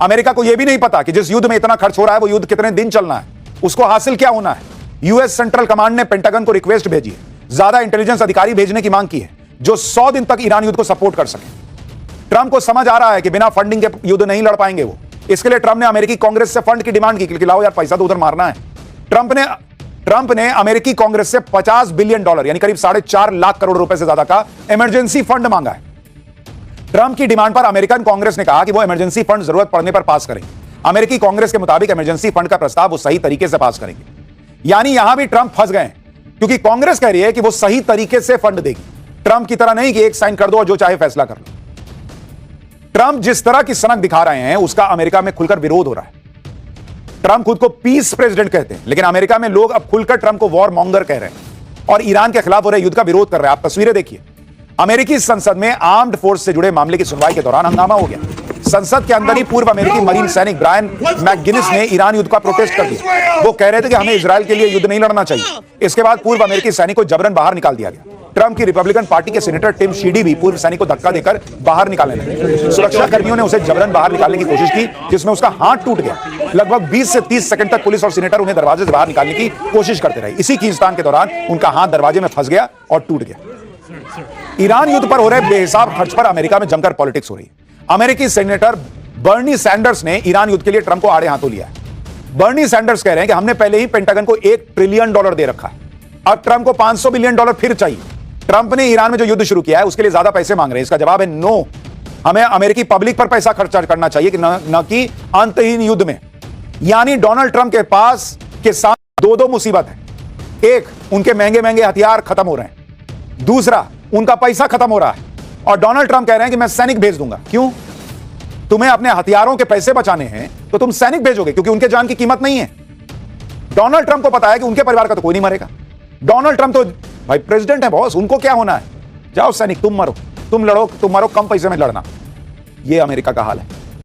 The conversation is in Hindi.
अमेरिका को यह भी नहीं पता कि जिस युद्ध में इतना खर्च हो रहा है वो युद्ध कितने दिन चलना है, उसको हासिल क्या होना है। यूएस सेंट्रल कमांड ने पेंटागन को रिक्वेस्ट भेजी है, ज्यादा इंटेलिजेंस अधिकारी भेजने की मांग की है जो 100 दिन तक ईरान युद्ध को सपोर्ट कर सके। ट्रंप को समझ आ रहा है कि बिना फंडिंग के युद्ध नहीं लड़ पाएंगे वो। इसके लिए ट्रंप ने अमेरिकी कांग्रेस से फंड की डिमांड की कि लाओ यार पैसा तो उधर मारना है। ट्रंप ने अमेरिकी कांग्रेस से $50 बिलियन यानी करीब 4.5 लाख करोड़ रुपए से ज्यादा का इमरजेंसी फंड मांगा है। ट्रंप की डिमांड पर अमेरिकन कांग्रेस ने कहा कि वो इमरजेंसी फंड जरूरत पड़ने पर पास करेंगे। अमेरिकी कांग्रेस के मुताबिक इमरजेंसी फंड का प्रस्ताव वो सही तरीके से पास करेंगे। यानी यहां भी ट्रंप फंस गए क्योंकि कांग्रेस कह रही है कि वो सही तरीके से फंड देगी, ट्रंप की तरह नहीं कि एक साइन कर दो और जो चाहे फैसला कर लो। ट्रंप जिस तरह की सनक दिखा रहे हैं उसका अमेरिका में खुलकर विरोध हो रहा है। ट्रंप खुद को पीस प्रेसिडेंट कहते हैं, लेकिन अमेरिका में लोग अब खुलकर ट्रंप को वॉर मॉन्गर कह रहे हैं और ईरान के खिलाफ हो रहे युद्ध का विरोध कर रहे हैं। आप तस्वीरें देखिए, अमेरिकी संसद में आर्म्ड फोर्स से जुड़े मामले की सुनवाई के दौरान हंगामा हो गया। संसद के अंदर ही पूर्व अमेरिकी मरीन सैनिक ब्रायन मैकगिनिस ने ईरान युद्ध का प्रोटेस्ट कर दिया। वो कह रहे थे कि हमें इजराइल के लिए युद्ध नहीं लड़ना चाहिए। इसके बाद पूर्व अमेरिकी सैनिक को जबरन बाहर निकाल दिया गया। ट्रंप की रिपब्लिकन पार्टी के सीनेटर टिम शीडी भी पूर्व सैनिक को धक्का देकर बाहर निकालने लगे। सुरक्षा कर्मियों ने उसे जबरन बाहर निकालने की कोशिश की, जिसमें उसका हाथ टूट गया। लगभग 20 से 30 सेकंड तक पुलिस और सीनेटर उन्हें दरवाजे से बाहर निकालने की कोशिश करते रहे। इसी खींचतान के दौरान उनका हाथ दरवाजे में फंस गया और टूट गया। ईरान युद्ध पर हो रहे बेहिसाब खर्च पर अमेरिका में जमकर पॉलिटिक्स हो रही है। अमेरिकी सेनेटर बर्नी सैंडर्स ने ईरान युद्ध के लिए ट्रंप को आड़े हाथों लिया है। बर्नी सैंडर्स कह रहे हैं कि हमने पहले ही पेंटागन को $1 ट्रिलियन दे रखा है, अब ट्रंप को $500 बिलियन फिर चाहिए। ट्रंप ने ईरान में जो युद्ध शुरू किया है उसके लिए ज्यादा पैसे मांग रहे हैं। इसका जवाब है नो। हमें अमेरिकी पब्लिक पर पैसा खर्च करना चाहिए कि न कि अंतहीन युद्ध में। यानी डोनाल्ड ट्रंप के पास के साथ दो मुसीबत है। एक, उनके महंगे महंगे हथियार खत्म हो रहे हैं। दूसरा, उनका पैसा खत्म हो रहा है। और डोनाल्ड ट्रंप कह रहे हैं कि मैं सैनिक भेज दूंगा। क्यों? तुम्हें अपने हथियारों के पैसे बचाने हैं तो तुम सैनिक भेजोगे, क्योंकि उनके जान की कीमत नहीं है। डोनाल्ड ट्रंप को पता है कि उनके परिवार का तो कोई नहीं मरेगा। डोनाल्ड ट्रंप तो भाई प्रेसिडेंट है, बॉस, उनको क्या होना है। जाओ सैनिक, तुम मरो, तुम लड़ो, तुम मरो, कम पैसे में लड़ना। यह अमेरिका का हाल है।